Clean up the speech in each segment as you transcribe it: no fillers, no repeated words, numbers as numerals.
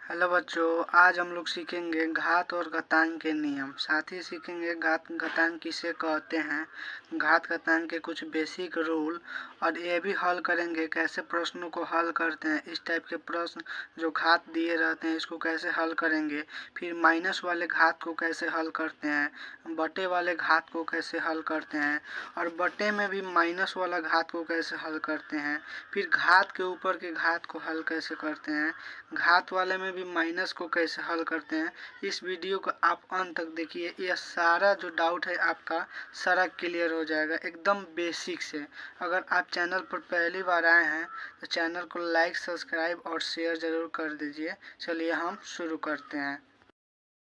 Hello बच्चों, आज हम लोग सीखेंगे घात और घातांक के नियम। साथ ही सीखेंगे घात घातांक किसे कहते हैं, घात घातांक के कुछ बेसिक रूल, और ये भी हल करेंगे कैसे प्रश्नों को हल करते हैं। इस टाइप के प्रश्न जो घात दिए रहते हैं इसको कैसे हल करेंगे, फिर माइनस वाले घात को कैसे हल करते हैं, बटे वाले घात को कैसे हल करते हैं, और बटे में भी माइनस वाला घात को कैसे हल करते हैं, फिर घात के ऊपर के घात को हल कैसे करते हैं, घात वाले में भी माइनस को कैसे हल करते हैं। इस वीडियो को आप अंत तक देखिए, यह सारा जो डाउट है आपका सारा क्लियर हो जाएगा एकदम बेसिक से। अगर आप चैनल पर पहली बार आए हैं तो चैनल को लाइक, सब्सक्राइब और शेयर जरूर कर दीजिए। चलिए हम शुरू करते हैं।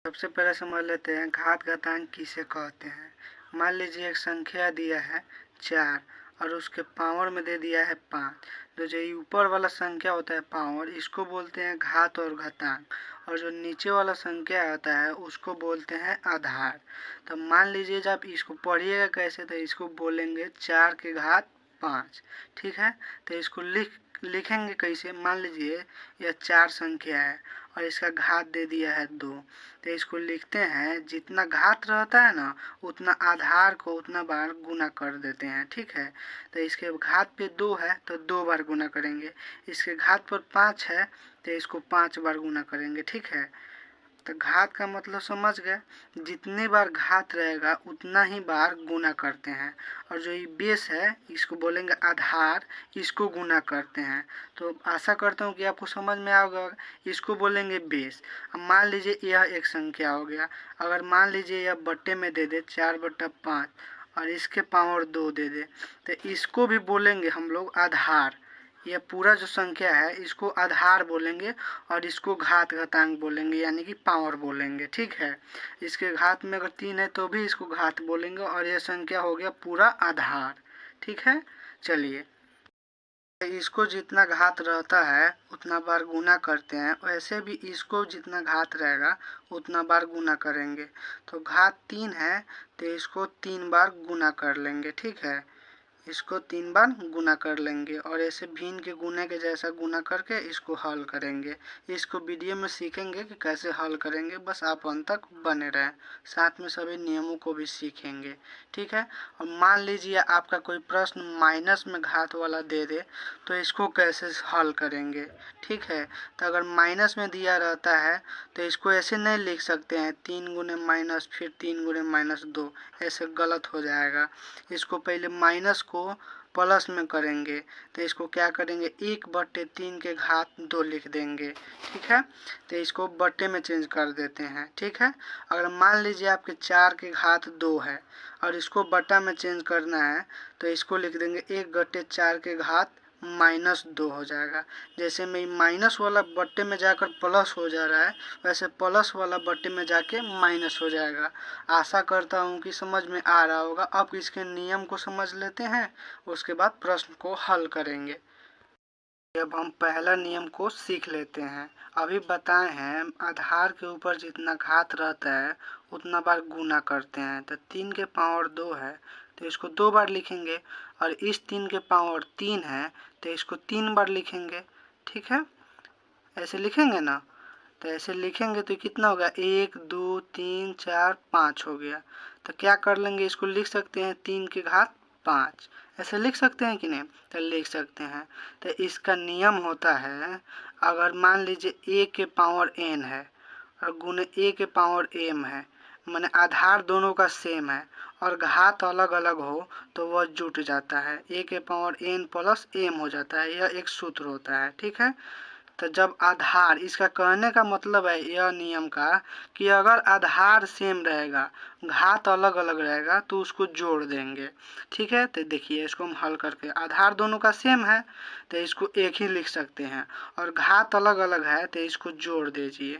सबसे पहले समझ लेते हैं घात घातांक किसे कहते हैं। मान लीजिए एक संख्या दिया है 4 और उसके पावर में दे दिया है 5। तो जो ऊपर वाला संख्या होता है पावर, इसको बोलते हैं घात और घातांक, और जो नीचे वाला संख्या आता है उसको बोलते हैं आधार। तो मान लीजिए जब इसको पढ़िएगा कैसे, तो इसको बोलेंगे 4 के घात 5। ठीक है, तो इसको लिखेंगे कैसे। मान लीजिए यह 4 संख्या है और इसका घात दे दिया है 2। तो इसको लिखते हैं, जितना घात रहता है ना उतना आधार को उतना बार गुना कर देते हैं। ठीक है, तो इसके घात पे 2 है तो 2 बार गुना करेंगे, इसके घात पर 5 है तो इसको 5 बार गुना करेंगे। ठीक है, तो घात का मतलब समझ गए, जितनी बार घात रहेगा उतना ही बार गुना करते हैं। और जो ये बेस है इसको बोलेंगे आधार, इसको गुना करते हैं। तो आशा करता हूँ कि आपको समझ में आ गया। इसको बोलेंगे बेस। अब मान लीजिए यह एक संख्या हो गया, अगर मान लीजिए यह बट्टे में दे दे 4/5 और इसके पावर 2 दे दे, तो इसको भी बोलेंगे हम लोग आधार। यह पूरा जो संख्या है इसको आधार बोलेंगे और इसको घात घातांक बोलेंगे, यानी कि पावर बोलेंगे। ठीक है, इसके घात में अगर 3 है तो भी इसको घात बोलेंगे, और यह संख्या हो गया पूरा आधार। ठीक है, चलिए इसको जितना घात रहता है उतना बार गुना करते हैं, वैसे भी इसको जितना घात रहेगा उतना बार गुना करेंगे। तो घात 3 है तो इसको 3 बार गुना कर लेंगे। ठीक है, इसको 3 बार गुना कर लेंगे और ऐसे भिन्न के गुने के जैसा गुना करके इसको हल करेंगे। इसको वीडियो में सीखेंगे कि कैसे हल करेंगे, बस आप अंत तक बने रहें, साथ में सभी नियमों को भी सीखेंगे। ठीक है, और मान लीजिए आपका कोई प्रश्न माइनस में घात वाला दे दे तो इसको कैसे हल करेंगे। ठीक है, तो अगर माइनस में दिया रहता है तो इसको ऐसे नहीं लिख सकते हैं 3 गुने माइनस फिर 3 गुने -2, ऐसे गलत हो जाएगा। इसको पहले माइनस को प्लस में करेंगे, तो इसको क्या करेंगे 1/3 के घात 2 लिख देंगे। ठीक है, तो इसको बट्टे में चेंज कर देते हैं। ठीक है, अगर मान लीजिए आपके 4 के घात 2 है और इसको बट्टा में चेंज करना है तो इसको लिख देंगे 1/4 के घात -2 हो जाएगा। जैसे में माइनस वाला बट्टे में जाकर प्लस हो जा रहा है, वैसे प्लस वाला बट्टे में जाके माइनस हो जाएगा। आशा करता हूँ कि समझ में आ रहा होगा। अब इसके नियम को समझ लेते हैं, उसके बाद प्रश्न को हल करेंगे। अब हम पहला नियम को सीख लेते हैं। अभी बताए हैं आधार के ऊपर जितना घात रहता है उतना बार गुना करते हैं। तो 3 के पावर 2 है तो इसको 2 बार लिखेंगे, और इस 3 के पावर 3 है तो इसको 3 बार लिखेंगे। ठीक है, ऐसे लिखेंगे ना, तो ऐसे लिखेंगे तो कितना होगा 1 2 3 4 5 हो गया। तो क्या कर लेंगे, इसको लिख सकते हैं 3 के घात 5, ऐसे लिख सकते हैं कि नहीं, तो लिख सकते हैं। तो इसका नियम होता है, अगर मान लीजिए a के पावर n है और गुने a के पावर m है, माने आधार दोनों का सेम है और घात अलग अलग हो तो वह जुट जाता है, a के पावर n प्लस m हो जाता है। यह एक सूत्र होता है। ठीक है, तो जब आधार, इसका कहने का मतलब है यह नियम का कि अगर आधार सेम रहेगा घात अलग अलग रहेगा तो उसको जोड़ देंगे। ठीक है, तो देखिए इसको हम हल करके, आधार दोनों का सेम है तो इसको एक ही लिख सकते हैं, और घात अलग अलग है तो इसको जोड़ दीजिए,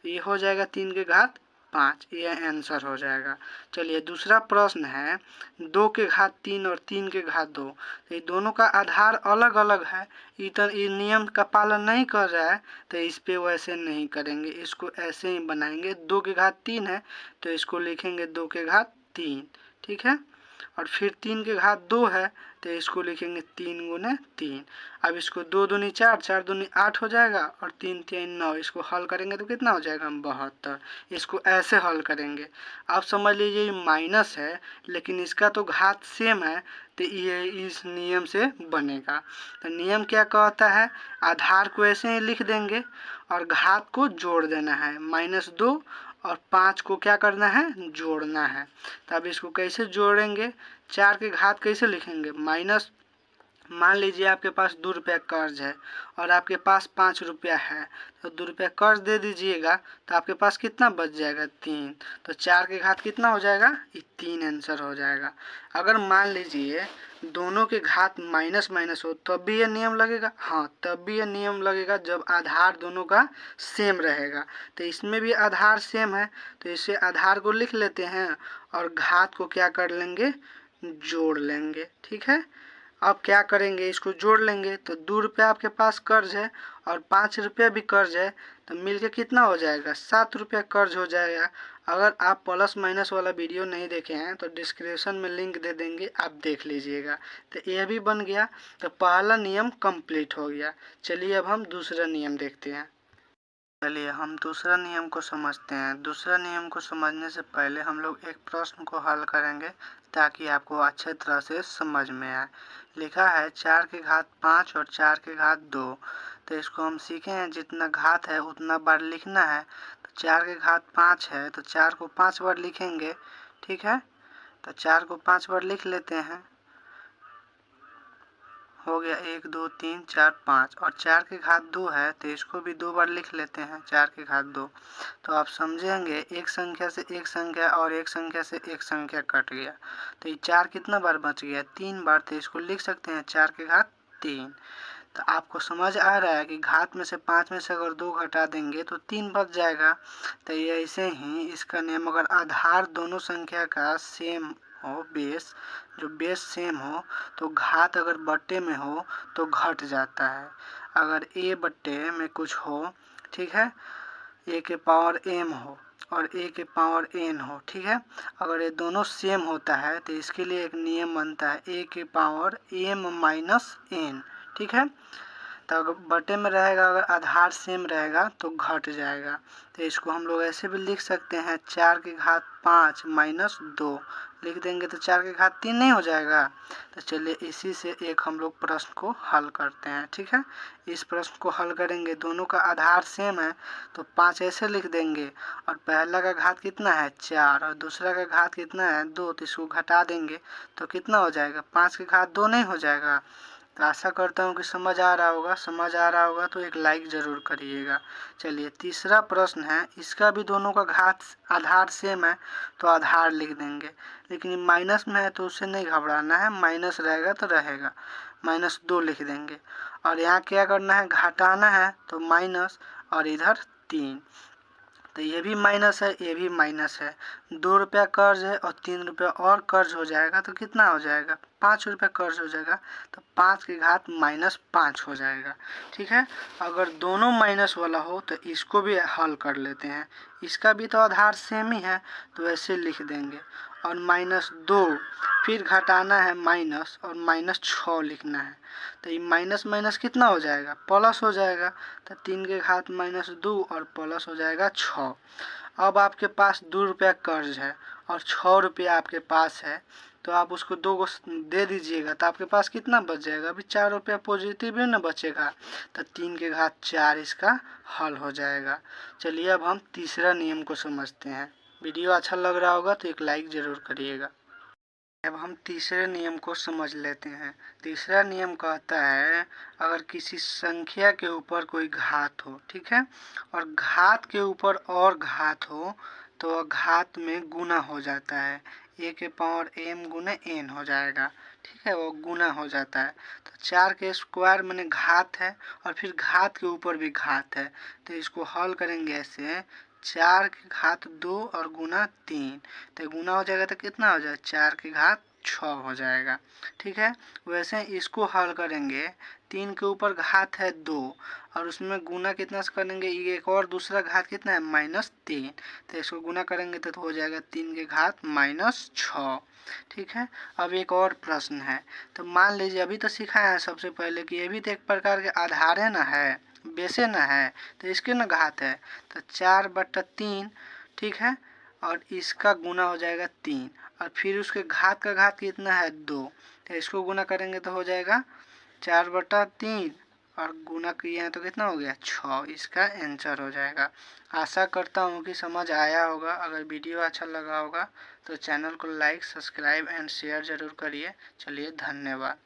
ये हो जाएगा 3 के घात 5, यह आंसर हो जाएगा। चलिए दूसरा प्रश्न है, 2 के घात 3 और 3 के घात 2, ये दोनों का आधार अलग अलग है, ये नियम का पालन नहीं कर रहा है तो इस पे वैसे नहीं करेंगे, इसको ऐसे ही बनाएंगे। 2 के घात 3 है तो इसको लिखेंगे 2 के घात 3। ठीक है, और फिर 3 के घात 2 है तो इसको लिखेंगे 3 गुने 3। अब इसको 2 दूनी 4, 4 दूनी 8 हो जाएगा और 3 3 9, इसको हल करेंगे तो कितना हो जाएगा 72। इसको ऐसे हल करेंगे। आप समझ लीजिए ये माइनस है लेकिन इसका तो घात सेम है तो ये इस नियम से बनेगा। तो नियम क्या कहता है, आधार को ऐसे ही लिख देंगे और घात को जोड़ देना है। -2 और 5 को क्या करना है, जोड़ना है। तब इसको कैसे जोड़ेंगे, 4 के घात कैसे लिखेंगे, माइनस, मान लीजिए आपके पास 2 रुपया कर्ज है और आपके पास 5 रुपया है तो 2 रुपया कर्ज दे दीजिएगा तो आपके पास कितना बच जाएगा 3। तो 4 के घात कितना हो जाएगा, ये 3 आंसर हो जाएगा। अगर मान लीजिए दोनों के घात माइनस माइनस हो तब भी ये नियम लगेगा, हाँ तब भी ये नियम लगेगा जब आधार दोनों का सेम रहेगा। तो इसमें भी आधार सेम है तो इसे आधार को लिख लेते हैं और घात को क्या कर लेंगे, जोड़ लेंगे। ठीक है, अब क्या करेंगे, इसको जोड़ लेंगे तो 2 रुपया आपके पास कर्ज है और 5 रुपया भी कर्ज है तो मिलके कितना हो जाएगा, 7 रुपया कर्ज हो जाएगा। अगर आप प्लस माइनस वाला वीडियो नहीं देखे हैं तो डिस्क्रिप्शन में लिंक दे देंगे, आप देख लीजिएगा। तो यह भी बन गया, तो पहला नियम कंप्लीट हो गया। चलिए अब हम दूसरा नियम देखते हैं। चलिए हम दूसरा नियम को समझते हैं। दूसरा नियम को समझने से पहले हम लोग एक प्रश्न को हल करेंगे ताकि आपको अच्छे तरह से समझ में आए। लिखा है 4 के घात 5 और 4 के घात 2। तो इसको हम सीखे हैं जितना घात है उतना बार लिखना है। तो 4 के घात 5 है तो 4 को 5 बार लिखेंगे। ठीक है, तो 4 को 5 बार लिख लेते हैं, हो गया 1 2 3 4 5। और 4 के घात 2 है तो इसको भी 2 बार लिख लेते हैं, 4 के घात 2। तो आप समझेंगे एक संख्या से एक संख्या और एक संख्या से एक संख्या कट गया तो ये 4 कितना बार बच गया, 3 बार। तो इसको लिख सकते हैं 4 के घात 3। तो आपको समझ आ रहा है कि घात में से 5 में से अगर 2 घटा देंगे तो 3 बच जाएगा। तो ये ऐसे ही इसका नियम, अगर आधार दोनों संख्या का सेम हो, बेस जो बेस सेम हो तो घात अगर बट्टे में हो तो घट जाता है। अगर ए बट्टे में कुछ हो, ठीक है, ए के पावर m हो और ए के पावर n हो, ठीक है, अगर ये दोनों सेम होता है तो इसके लिए एक नियम बनता है ए के पावर m माइनस n। ठीक है, तो अगर बटे में रहेगा, अगर आधार सेम रहेगा तो घट जाएगा। तो इसको हम लोग ऐसे भी लिख सकते हैं 4 के घात 5 माइनस 2 लिख देंगे तो 4 के घात 3 नहीं हो जाएगा। तो चलिए इसी से एक हम लोग प्रश्न को हल करते हैं। ठीक है, इस प्रश्न को हल करेंगे, दोनों का आधार सेम है तो 5 ऐसे लिख देंगे और पहला का घात कितना है 4 और दूसरा का घात कितना है 2, तो इसको घटा देंगे तो कितना हो जाएगा, 5 के घात 2 नहीं हो जाएगा। तो आशा करता हूँ कि समझ आ रहा होगा। समझ आ रहा होगा तो एक लाइक ज़रूर करिएगा। चलिए तीसरा प्रश्न है, इसका भी दोनों का घात आधार सेम है तो आधार लिख देंगे, लेकिन ये माइनस में है तो उससे नहीं घबराना है, माइनस रहेगा तो रहेगा, -2 लिख देंगे। और यहाँ क्या करना है, घटाना है तो माइनस और इधर 3। तो ये भी माइनस है, ये भी माइनस है। 2 रुपया कर्ज है और 3 रुपया और कर्ज हो जाएगा तो कितना हो जाएगा, 5 रुपया कर्ज हो जाएगा तो 5 के घात -5 हो जाएगा। ठीक है, अगर दोनों माइनस वाला हो तो इसको भी हल कर लेते हैं। इसका भी तो आधार सेम ही है तो ऐसे लिख देंगे और -2 फिर घटाना है माइनस और -6 लिखना है। तो ये माइनस माइनस कितना हो जाएगा, प्लस हो जाएगा। तो 3 के घात -2 और प्लस हो जाएगा 6। अब आपके पास 2 रुपया कर्ज है और 6 रुपया आपके पास है तो आप उसको 2 को दे दीजिएगा तो आपके पास कितना बच जाएगा, अभी 4 रुपया पॉजिटिव ही ना बचेगा। तो 3 के घात 4 इसका हल हो जाएगा। चलिए अब हम तीसरा नियम को समझते हैं। वीडियो अच्छा लग रहा होगा तो एक लाइक ज़रूर करिएगा। अब हम तीसरे नियम को समझ लेते हैं। तीसरा नियम कहता है अगर किसी संख्या के ऊपर कोई घात हो, ठीक है, और घात के ऊपर और घात हो तो घात में गुना हो जाता है, ए के पावर m गुने n हो जाएगा। ठीक है, वो गुना हो जाता है। तो 4 के स्क्वायर मैंने घात है और फिर घात के ऊपर भी घात है तो इसको हल करेंगे ऐसे, 4 के घात 2 और गुना 3 तो गुना हो जाएगा तो कितना हो जाएगा, 4 के घात 6 हो जाएगा। ठीक है, वैसे इसको हल करेंगे, 3 के ऊपर घात है 2 और उसमें गुना कितना से करेंगे, ये एक और दूसरा घात कितना है -3, तो इसको गुना करेंगे तो हो जाएगा 3 के घात -6। ठीक है, अब एक और प्रश्न है, तो मान लीजिए अभी तो सिखाया है सबसे पहले कि ये भी तो एक प्रकार के आधार है ना, है बेसे ना है, तो इसके ना घात है, तो 4/3। ठीक है, और इसका गुना हो जाएगा 3 और फिर उसके घात का घात कितना है 2, तो इसको गुना करेंगे तो हो जाएगा 4/3 और गुना किए हैं तो कितना हो गया 6, इसका आंसर हो जाएगा। आशा करता हूँ कि समझ आया होगा। अगर वीडियो अच्छा लगा होगा तो चैनल को लाइक, सब्सक्राइब एंड शेयर ज़रूर करिए। चलिए, धन्यवाद।